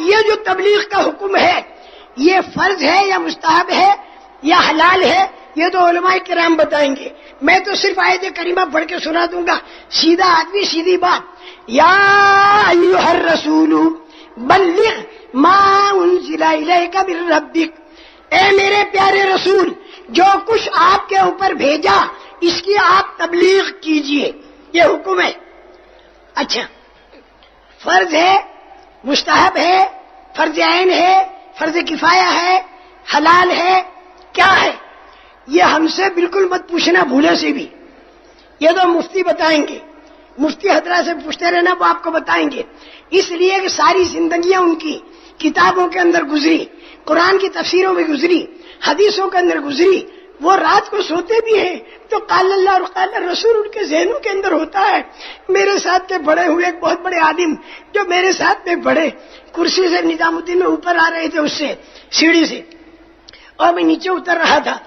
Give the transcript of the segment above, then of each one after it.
یہ جو تبلیغ کا حکم ہے یہ فرض ہے یا مستحب ہے یا حلال ہے، یہ تو علماء کرام بتائیں گے. میں تو صرف آیت کریمہ پڑھ کے سنا دوں گا. سیدھا آدمی سیدھی بات. یا ایھا الرسول بلغ ما انزل الیک من ربک، اے میرے پیارے رسول جو کچھ آپ کے اوپر بھیجا اس کی آپ تبلیغ کیجئے. یہ حکم ہے. اچھا، فرض ہے، مستحب ہے، فرض عین ہے، فرض کفایہ ہے، حلال ہے، کیا ہے؟ یہ ہم سے بالکل مت پوچھنا بھولے سے بھی. یہ تو مفتی بتائیں گے. مفتی حضرات سے پوچھتے رہنا، وہ آپ کو بتائیں گے. اس لیے کہ ساری زندگیاں ان کی کتابوں کے اندر گزری، قرآن کی تفسیروں میں گزری، حدیثوں کے اندر گزری. وہ رات کو سوتے بھی ہیں تو قال اللہ اور قال رسول ان کے ذہنوں کے اندر ہوتا ہے. میرے ساتھ میں پڑھے ہوئے ایک بہت بڑے عالم جو میرے ساتھ میں پڑھے، کرسی سے نظام الدین میں اوپر آ رہے تھے، اس سے سیڑھی سے، اور میں نیچے اتر رہا تھا.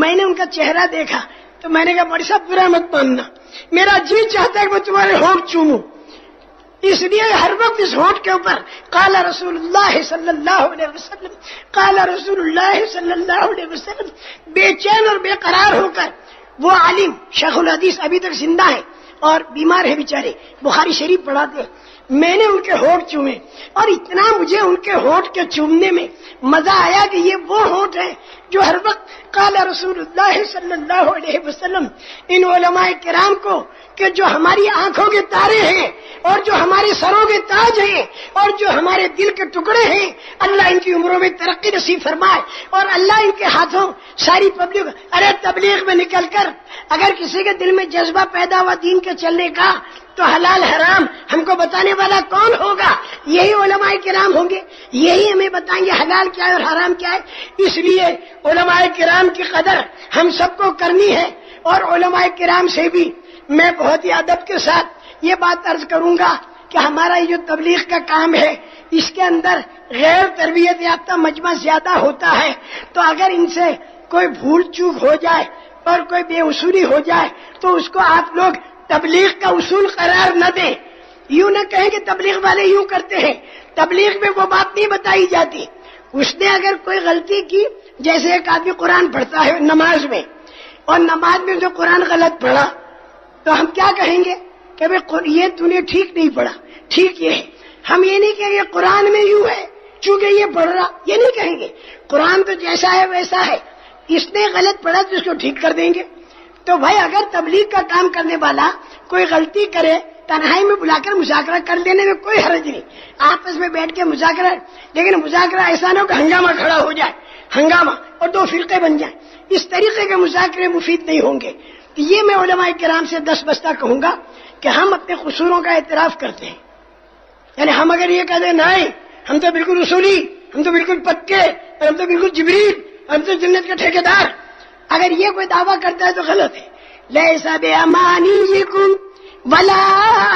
میں نے ان کا چہرہ دیکھا تو میں نے کہا بڑی صاحب برا مت ماننا، میرا جی چاہتا ہے کہ میں تمہارے ہونٹ چوموں. اس لیے ہر وقت اس ہونٹ کے اوپر قال رسول اللہ صلی اللہ علیہ وسلم، قال رسول اللہ صلی اللہ علیہ وسلم، بے چین اور بے قرار ہو کر. وہ عالم شیخ الحدیث ابھی تک زندہ ہے اور بیمار ہے بیچارے، بخاری شریف پڑھاتے ہیں. میں نے ان کے ہونٹ چومے اور اتنا مجھے ان کے ہونٹ کے چومنے میں مزہ آیا کہ یہ وہ ہونٹ ہے جو ہر وقت قال رسول اللہ صلی اللہ علیہ وسلم. ان علماء کرام کو کہ جو ہماری آنکھوں کے تارے ہیں اور جو ہمارے سروں کے تاج ہیں اور جو ہمارے دل کے ٹکڑے ہیں، اللہ ان کی عمروں میں ترقی نصیب فرمائے اور اللہ ان کے ہاتھوں ساری پبلک. ارے تبلیغ میں نکل کر اگر کسی کے دل میں جذبہ پیدا ہوا دین کے چلنے کا تو حلال حرام ہم کو بتانے والا کون ہوگا؟ یہی علماء کرام ہوں گے. یہی ہمیں بتائیں گے حلال کیا ہے اور حرام کیا ہے. اس لیے علماء کرام کی قدر ہم سب کو کرنی ہے. اور علماء کرام سے بھی میں بہت ہی ادب کے ساتھ یہ بات عرض کروں گا کہ ہمارا یہ جو تبلیغ کا کام ہے اس کے اندر غیر تربیت یافتہ مجمع زیادہ ہوتا ہے. تو اگر ان سے کوئی بھول چوک ہو جائے اور کوئی بے اصولی ہو جائے تو اس کو آپ لوگ تبلیغ کا اصول قرار نہ دیں. یوں نہ کہیں کہ تبلیغ والے یوں کرتے ہیں. تبلیغ میں وہ بات نہیں بتائی جاتی. اس نے اگر کوئی غلطی کی، جیسے ایک آدمی قرآن پڑھتا ہے نماز میں اور نماز میں جو قرآن غلط پڑھا تو ہم کیا کہیں گے کہ بھائی یہ تو نے ٹھیک نہیں پڑھا، ٹھیک یہ ہے. ہم یہ نہیں کہیں گے قرآن میں یوں ہے چونکہ یہ پڑھ رہا، یہ نہیں کہیں گے. قرآن تو جیسا ہے ویسا ہے، اس نے غلط پڑھا تو اس کو ٹھیک کر دیں گے. تو بھائی اگر تبلیغ کا کام کرنے والا کوئی غلطی کرے تنہائی میں بلا کر مذاکرہ کر لینے میں کوئی حرج نہیں، آپس میں بیٹھ کے مذاکرہ. لیکن مذاکرہ ایسا نہ ہو کہ ہنگامہ کھڑا ہو جائے، ہنگامہ اور دو فرقے بن جائیں. اس طریقے کے مذاکرے مفید نہیں ہوں گے. تو یہ میں علماء کرام سے 10 بستہ کہوں گا کہ ہم اپنے قصوروں کا اعتراف کرتے ہیں. یعنی ہم اگر یہ کہہ دیں نہیں ہم تو بالکل اصولی، ہم تو بالکل پکے، اور ہم تو بالکل جبریل، ہم تو جنت کے ٹھیکیدار، اگر یہ کوئی دعویٰ کرتا ہے تو غلط ہے. لیس بامانیکم ولا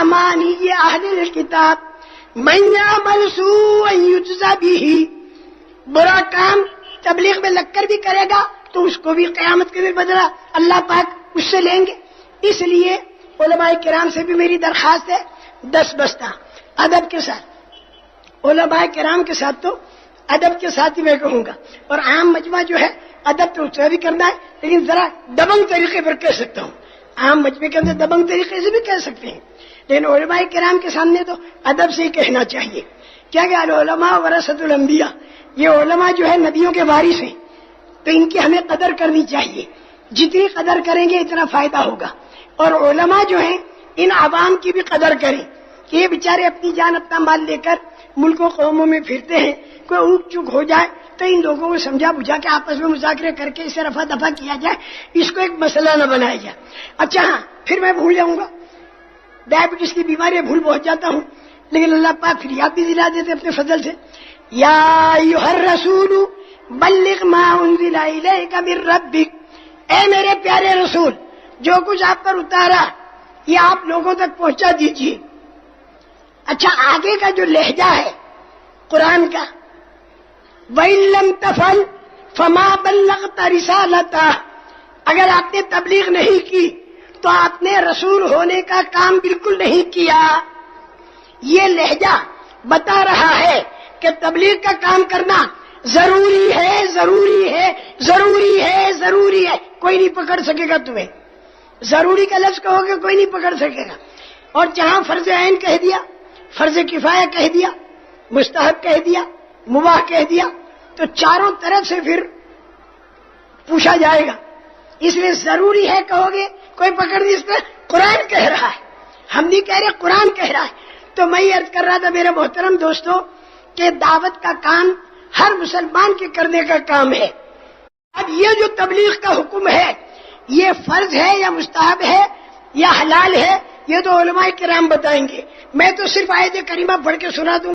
امانی اہل الکتاب من یعمل سوءا یجزا بہ. برا کام تبلیغ میں لگ کر بھی کرے گا تو اس کو بھی قیامت کے دن بدلہ اللہ پاک اس سے لیں گے. اس لیے علماء کرام سے بھی میری درخواست ہے 10 بستہ ادب کے ساتھ. علماء کرام کے ساتھ تو ادب کے ساتھ ہی میں کہوں گا، اور عام مجمع جو ہے ادب تو اس سے بھی کرنا ہے، لیکن ذرا دبنگ طریقے پر کہہ سکتا ہوں. عام مجمع کے اندر دبنگ طریقے سے بھی کہہ سکتے ہیں، لیکن علماء کرام کے سامنے تو ادب سے ہی کہنا چاہیے. کیا کہ العلماء ورثۃ الانبیاء، یہ علماء جو ہے نبیوں کے وارث ہیں، تو ان کی ہمیں قدر کرنی چاہیے. جتنی قدر کریں گے اتنا فائدہ ہوگا. اور علماء جو ہیں ان عوام کی بھی قدر کریں کہ یہ بیچارے اپنی جان اپنا مال لے کر ملک و قوموں میں پھرتے ہیں. کوئی اونٹ چوک ہو جائے تو ان لوگوں کو سمجھا بجھا کے آپس میں مذاکرے کر کے اسے رفع دفع کیا جائے، اس کو ایک مسئلہ نہ بنایا جائے. اچھا ہاں، پھر میں بھول جاؤں گا، ڈائبٹیز کی بیماری بھول بہت جاتا ہوں، لیکن اللہ پاک پھر یاد بھی دلا دیتے اپنے فضل سے. یا ایھا الرسول بلغ ما انزل الیک من ربک، اے میرے پیارے رسول جو کچھ آپ پر اتارا یہ آپ لوگوں تک پہنچا دیجیے. اچھا آگے کا جو لہجہ ہے قرآن کا، وَإِن لَّمْ تَفْعَلْ فَمَا بَلَّغْتَ رِسَالَتَهُ، اگر آپ نے تبلیغ نہیں کی تو آپ نے رسول ہونے کا کام بالکل نہیں کیا. یہ لہجہ بتا رہا ہے کہ تبلیغ کا کام کرنا ضروری ہے ضروری ہے ضروری ہے ضروری ہے، کوئی نہیں پکڑ سکے گا تمہیں. ضروری کا لفظ کہو گے کوئی نہیں پکڑ سکے گا. اور جہاں فرض عین کہہ دیا، فرض کفایہ کہہ دیا، مستحب کہہ دیا، مباح کہہ دیا، تو چاروں طرف سے پھر پوچھا جائے گا. اس لیے ضروری ہے کہو گے کوئی پکڑ نہیں سکتا. قرآن کہہ رہا ہے، ہم نہیں کہہ رہے، قرآن کہہ رہا ہے. تو میں یہ عرض کر رہا تھا میرے محترم دوستو کہ دعوت کا کام ہر مسلمان کے کرنے کا کام ہے. اب یہ جو تبلیغ کا حکم ہے یہ فرض ہے یا مستحب ہے یا حلال ہے، یہ تو علماء کرام بتائیں گے. میں تو صرف آیت کریمہ پڑھ کے سنا دوں.